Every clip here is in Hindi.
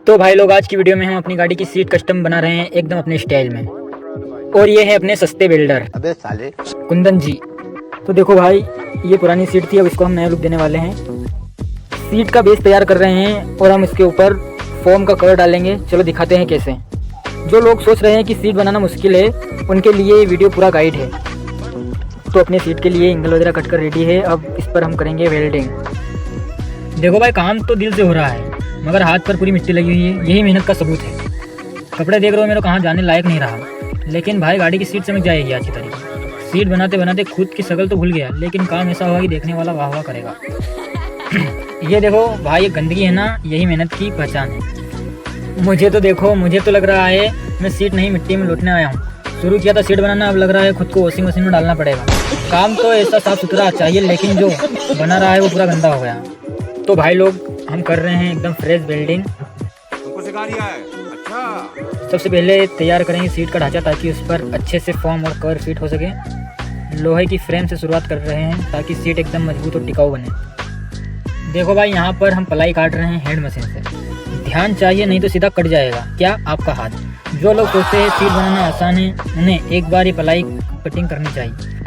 तो भाई लोग आज की वीडियो में हम अपनी गाड़ी की सीट कस्टम बना रहे हैं एकदम अपने स्टाइल में। और ये है अपने सस्ते बिल्डर अबे साले कुंदन जी। तो देखो भाई, ये पुरानी सीट थी, अब इसको हम नया लुक देने वाले हैं। सीट का बेस तैयार कर रहे हैं और हम इसके ऊपर फोम का कवर डालेंगे। चलो दिखाते हैं कैसे। जो लोग सोच रहे हैं कि सीट बनाना मुश्किल है, उनके लिए ये वीडियो पूरा गाइड है। तो अपने सीट के लिए एंगल वगैरह कट कर रेडी है, अब इस पर हम करेंगे वेल्डिंग। देखो भाई, काम तो दिल से हो रहा है मगर हाथ पर पूरी मिट्टी लगी हुई है, यही मेहनत का सबूत है। कपड़े देख रहे हो मेरे, कहाँ जाने लायक नहीं रहा, लेकिन भाई गाड़ी की सीट चमक जाएगी आज की तारीख। सीट बनाते बनाते खुद की शक्ल तो भूल गया, लेकिन काम ऐसा हुआ कि देखने वाला वाह वाह करेगा। ये देखो भाई, ये गंदगी है ना, यही मेहनत की पहचान है। मुझे तो देखो, मुझे तो लग रहा है मैं सीट नहीं मिट्टी में लौटने आया हूँ। शुरू किया था सीट बनाना, अब लग रहा है खुद को वॉशिंग मशीन में डालना पड़ेगा। काम तो ऐसा साफ सुथरा चाहिए, लेकिन जो बना रहा है वो पूरा गंदा हो गया। तो भाई लोग, हम कर रहे हैं एकदम फ्रेश वेल्डिंग। तुमको सिखा रिया है? अच्छा। सबसे पहले तैयार करेंगे सीट का ढांचा, ताकि उस पर अच्छे से फॉर्म और कवर फिट हो सके। लोहे की फ्रेम से शुरुआत कर रहे हैं ताकि सीट एकदम मजबूत और टिकाऊ बने। देखो भाई, यहाँ पर हम पलाई काट रहे हैं हैंड मशीन से। ध्यान चाहिए, नहीं तो सीधा कट जाएगा क्या आपका हाथ। जो लोग सोचते हैं सीट बनाना आसान है, उन्हें एक बार ही पलाई कटिंग करनी चाहिए।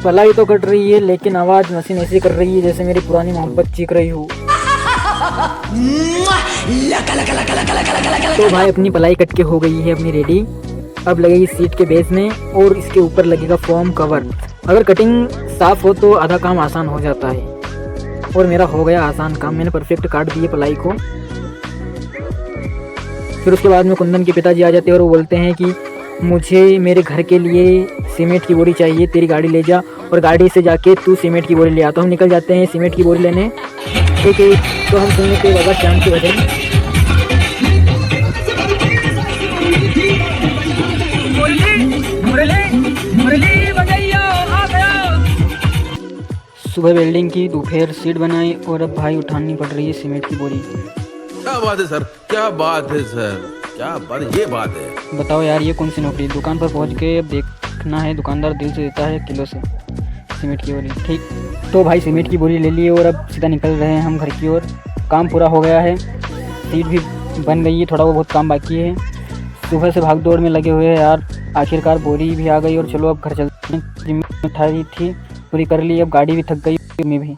पलाई तो कट रही है, लेकिन आवाज़ मशीन ऐसी कर रही है जैसे मेरी पुरानी मोहब्बत चीख रही हो। तो भाई, अपनी पलाई कट के हो गई है अपनी रेडी। अब लगेगी सीट के बेस में और इसके ऊपर लगेगा फोम कवर। अगर कटिंग साफ हो तो आधा काम आसान हो जाता है, और मेरा हो गया आसान काम। मैंने परफेक्ट काट दिए पलाई को। फिर उसके बाद में कुंदन के पिताजी आ जाते हैं और वो बोलते हैं कि मुझे मेरे घर के लिए सीमेंट की बोरी चाहिए, तेरी गाड़ी ले जा और गाड़ी से जाके तू सीमेंट की बोरी ले आ। तो हम निकल जाते हैं सीमेंट की बोरी लेने। ठीक है, तो हम सुनते बाबा श्याम की भजन। सुबह वेल्डिंग की, दोपहर सीट बनाई और अब भाई उठानी पड़ रही है सीमेंट की बोरी। क्या बात है सर, क्या बात है सर, क्या बात, ये बात है। बताओ यार, ये कौन सी नौकरी। दुकान पर पहुंच के अब देखना है दुकानदार दिल से देता है किलो से सीमेंट की बोरी। ठीक, तो भाई सीमेंट की बोरी ले लिए और अब सीधा निकल रहे हैं हम घर की ओर। काम पूरा हो गया है, सीट भी बन गई है, थोड़ा बहुत काम बाकी है। सुबह से भाग दौड़ में लगे हुए हैं यार, आखिरकार बोरी भी आ गई। और चलो अब घर चलते हैं। जिम्मेदारी थी पूरी कर ली, अब गाड़ी भी थक गई। मैं भी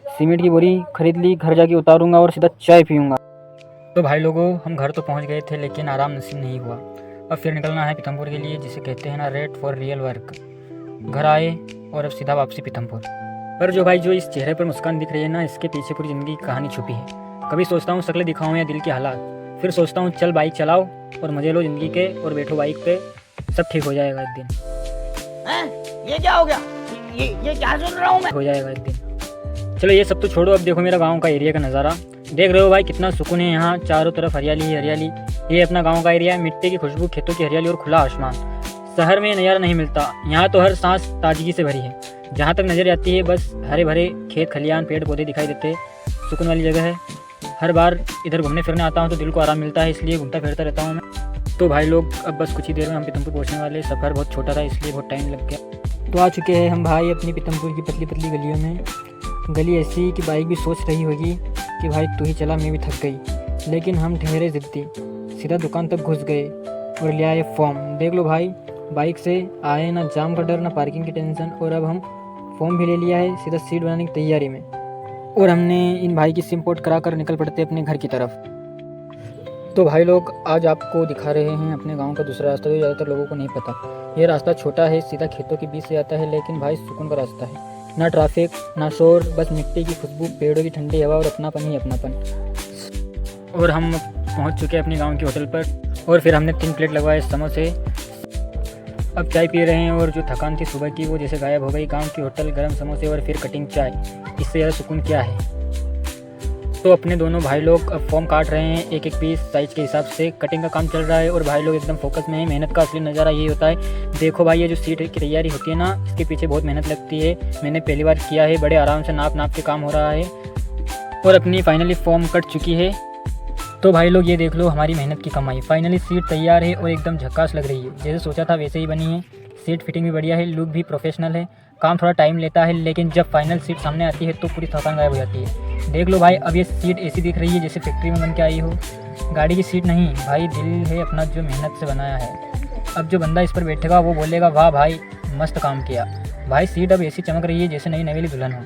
सीमेंट की बोरी खरीद ली, घर जाके उतारूंगा और सीधा चाय पीऊँगा। तो भाई लोगों, हम घर तो पहुंच गए थे, लेकिन आराम नसीब नहीं हुआ। अब फिर निकलना है पीथमपुर के लिए, जिसे कहते हैं ना रेट फॉर रियल वर्क। घर आए और अब सीधा वापसी पीथमपुर। पर जो भाई, जो इस चेहरे पर मुस्कान दिख रही है ना, इसके पीछे पूरी ज़िंदगी की कहानी छुपी है। कभी सोचता हूँ शक्लें दिखाऊँ या दिल के हालात, फिर सोचता हूँ चल बाइक चलाओ और मजे लो ज़िंदगी के, और बैठो बाइक पे, सब ठीक हो जाएगा एक दिन। ये क्या हो गया? ये क्या सुन रहा हूँ मैं? हो जाएगा एक दिन। चलो ये सब तो छोड़ो, अब देखो मेरा गाँव का एरिया का नज़ारा। देख रहे हो भाई, कितना सुकून है यहाँ, चारों तरफ हरियाली ही हरियाली। ये अपना गांव का एरिया है, मिट्टी की खुशबू, खेतों की हरियाली और खुला आसमान। शहर में नज़ारा नहीं मिलता, यहाँ तो हर सांस ताजगी से भरी है। जहाँ तक नज़र आती है बस हरे भरे खेत खलियान, पेड़ पौधे दिखाई देते हैं। सुकून वाली जगह है। हर बार इधर घूमने फिरने आता हूँ तो दिल को आराम मिलता है, इसलिए घूमता फिरता रहता हूँ मैं। तो भाई लोग, अब बस कुछ ही देर में हम पीथमपुर पहुँचने वाले। सफ़र बहुत छोटा था, इसलिए बहुत टाइम लग गया। तो आ चुके हैं हम भाई अपनी पीथमपुर की पतली पतली गलियों में। गली ऐसी कि बाइक भी सोच रही होगी कि भाई तू ही चला, मैं भी थक गई। लेकिन हम ठहरे जिद्दी, सीधा दुकान तक घुस गए और ले आए फॉर्म। देख लो भाई, बाइक से आए ना जाम का डर, ना पार्किंग की टेंशन। और अब हम फॉर्म भी ले लिया है, सीधा सीट बनाने की तैयारी में। और हमने इन भाई की सिम पोर्ट करा कर निकल पड़ते अपने घर की तरफ। तो भाई लोग, आज आपको दिखा रहे हैं अपने गाँव का दूसरा रास्ता, जो ज़्यादातर लोगों को नहीं पता। ये रास्ता छोटा है, सीधा खेतों के बीच से आता है, लेकिन भाई सुकून का रास्ता है। ना ट्रैफिक, ना शोर, बस मिट्टी की खुशबू, पेड़ों की ठंडी हवा और अपनापन ही अपनापन। और हम पहुंच चुके हैं अपने गांव के होटल पर, और फिर हमने 3 प्लेट लगवाए समोसे। अब चाय पी रहे हैं, और जो थकान थी सुबह की वो जैसे गायब हो गई। गांव की होटल, गर्म समोसे और फिर कटिंग चाय, इससे ज़्यादा सुकून क्या है। तो अपने दोनों भाई लोग अब फॉर्म काट रहे हैं, एक एक पीस साइज के हिसाब से। कटिंग का काम चल रहा है और भाई लोग एकदम फोकस में है। मेहनत का असली नज़ारा यही होता है। देखो भाई, ये जो सीट की तैयारी होती है ना, इसके पीछे बहुत मेहनत लगती है। मैंने पहली बार किया है, बड़े आराम से नाप नाप के काम हो रहा है। और अपनी फाइनली फॉर्म कट चुकी है। तो भाई लोग, ये देख लो हमारी मेहनत की कमाई। फाइनली सीट तैयार है और एकदम झक्कास लग रही है, जैसे सोचा था वैसे ही बनी है। सीट फिटिंग भी बढ़िया है, लुक भी प्रोफेशनल है। काम थोड़ा टाइम लेता है, लेकिन जब फाइनल सीट सामने आती है तो पूरी थकान गायब हो जाती है। देख लो भाई, अब ये सीट ऐसी दिख रही है जैसे फैक्ट्री में बन के आई हो। गाड़ी की सीट नहीं भाई, दिल है अपना जो मेहनत से बनाया है। अब जो बंदा इस पर बैठेगा वो बोलेगा वाह भाई मस्त काम किया। भाई सीट अब ऐसी चमक रही है जैसे नई नवेली दुल्हन हो।